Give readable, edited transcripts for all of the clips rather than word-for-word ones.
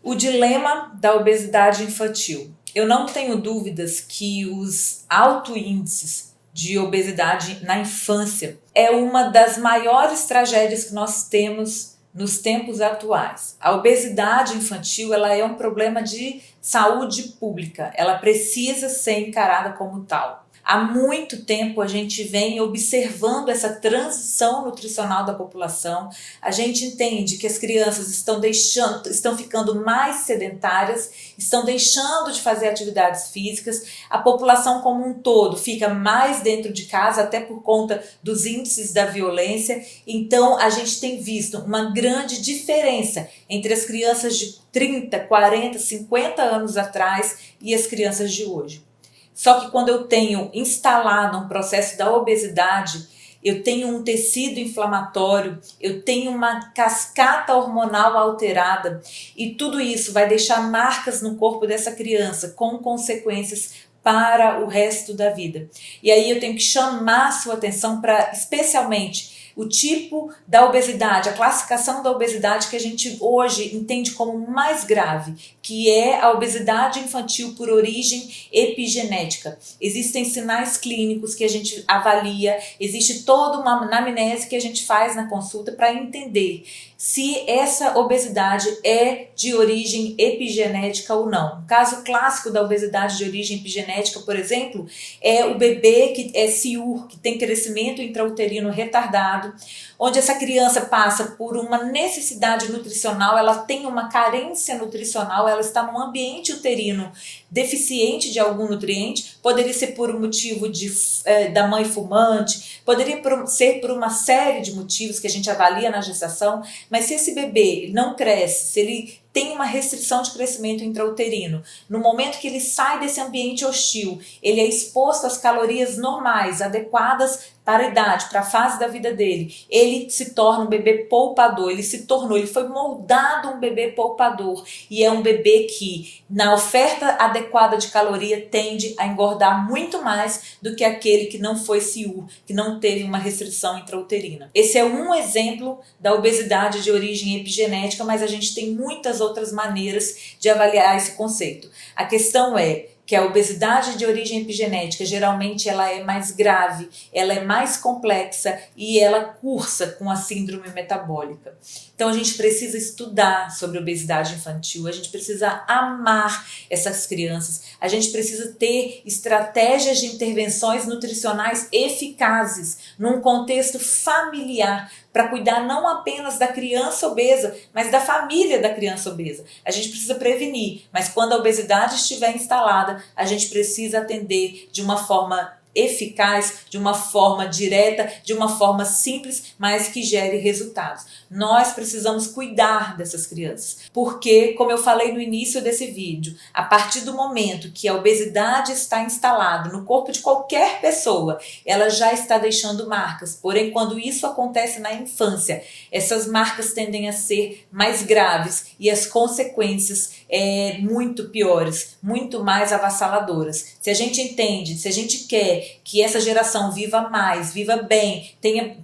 O dilema da obesidade infantil. Eu não tenho dúvidas que os altos índices de obesidade na infância é uma das maiores tragédias que nós temos nos tempos atuais. A obesidade infantil, ela é um problema de saúde pública, ela precisa ser encarada como tal. Há muito tempo a gente vem observando essa transição nutricional da população. A gente entende que as crianças estão ficando mais sedentárias, estão deixando de fazer atividades físicas. A população como um todo fica mais dentro de casa, até por conta dos índices da violência. Então a gente tem visto uma grande diferença entre as crianças de 30, 40, 50 anos atrás e as crianças de hoje. Só que quando eu tenho instalado um processo da obesidade, eu tenho um tecido inflamatório, eu tenho uma cascata hormonal alterada e tudo isso vai deixar marcas no corpo dessa criança com consequências para o resto da vida. E aí eu tenho que chamar a sua atenção para especialmente o tipo da obesidade, a classificação da obesidade que a gente hoje entende como mais grave, que é a obesidade infantil por origem epigenética. Existem sinais clínicos que a gente avalia, existe toda uma anamnese que a gente faz na consulta para entender se essa obesidade é de origem epigenética ou não. O caso clássico da obesidade de origem epigenética, por exemplo, é o bebê que é CIUR, que tem crescimento intrauterino retardado, onde essa criança passa por uma necessidade nutricional, ela tem uma carência nutricional, ela está num ambiente uterino deficiente de algum nutriente, poderia ser por um motivo da mãe fumante, poderia ser por uma série de motivos que a gente avalia na gestação, mas se esse bebê não cresce, se ele tem uma restrição de crescimento intrauterino, no momento que ele sai desse ambiente hostil, ele é exposto às calorias normais, adequadas para a idade, para a fase da vida dele, ele se torna um bebê poupador, ele foi moldado um bebê poupador e é um bebê que na oferta adequada de caloria tende a engordar muito mais do que aquele que não foi CIUR, que não teve uma restrição intrauterina. Esse é um exemplo da obesidade de origem epigenética, mas a gente tem muitas outras maneiras de avaliar esse conceito. A questão é que a obesidade de origem epigenética geralmente ela é mais grave, ela é mais complexa e ela cursa com a síndrome metabólica. Então a gente precisa estudar sobre obesidade infantil, a gente precisa amar essas crianças, a gente precisa ter estratégias de intervenções nutricionais eficazes num contexto familiar, para cuidar não apenas da criança obesa, mas da família da criança obesa. A gente precisa prevenir, mas quando a obesidade estiver instalada, a gente precisa atender de uma forma eficaz, de uma forma direta, de uma forma simples, mas que gere resultados. Nós precisamos cuidar dessas crianças, porque, como eu falei no início desse vídeo, a partir do momento que a obesidade está instalada no corpo de qualquer pessoa, ela já está deixando marcas. Porém, quando isso acontece na infância, essas marcas tendem a ser mais graves e as consequências muito piores, muito mais avassaladoras. Se a gente entende, se a gente quer que essa geração viva mais, viva bem,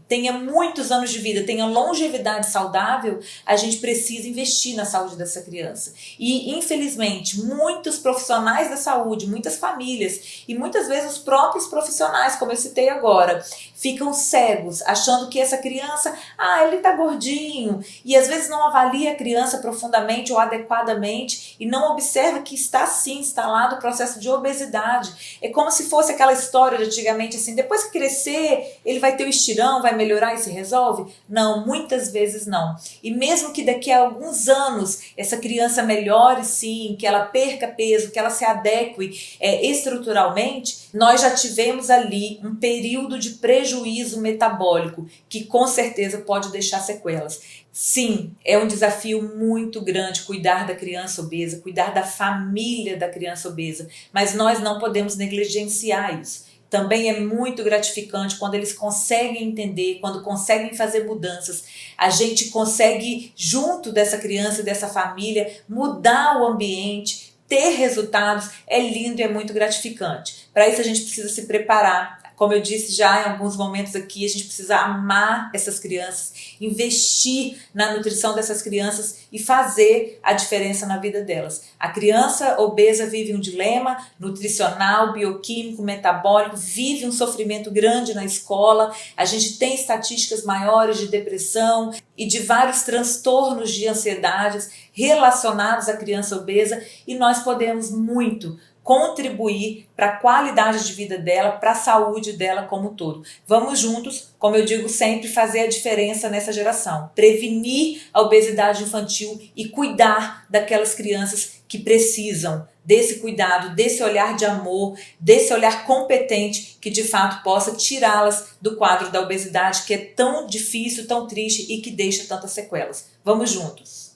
tenha muitos anos de vida, tenha longevidade saudável, a gente precisa investir na saúde dessa criança. E, infelizmente, muitos profissionais da saúde, muitas famílias e muitas vezes os próprios profissionais, como eu citei agora, ficam cegos, achando que essa criança, ele tá gordinho, e às vezes não avalia a criança profundamente ou adequadamente e não observa que está sim instalado o processo de obesidade. É como se fosse aquela história de antigamente assim, depois que crescer, ele vai ter o estirão, vai melhorar e se resolve? Não, muitas vezes não. E mesmo que daqui a alguns anos essa criança melhore sim, que ela perca peso, que ela se adeque estruturalmente, nós já tivemos ali um período de prejuízo metabólico que com certeza pode deixar sequelas. Sim, é um desafio muito grande cuidar da criança obesa, cuidar da família da criança obesa, mas nós não podemos negligenciar isso. Também é muito gratificante quando eles conseguem entender, quando conseguem fazer mudanças. A gente consegue, junto dessa criança e dessa família, mudar o ambiente, ter resultados. É lindo e é muito gratificante. Para isso a gente precisa se preparar, Como eu disse já em alguns momentos aqui, a gente precisa amar essas crianças, investir na nutrição dessas crianças e fazer a diferença na vida delas. A criança obesa vive um dilema nutricional, bioquímico, metabólico, vive um sofrimento grande na escola. A gente tem estatísticas maiores de depressão e de vários transtornos de ansiedades relacionados à criança obesa, e nós podemos muito contribuir para a qualidade de vida dela, para a saúde dela como um todo. Vamos juntos, como eu digo sempre, fazer a diferença nessa geração. Prevenir a obesidade infantil e cuidar daquelas crianças que precisam desse cuidado, desse olhar de amor, desse olhar competente que de fato possa tirá-las do quadro da obesidade, que é tão difícil, tão triste e que deixa tantas sequelas. Vamos juntos!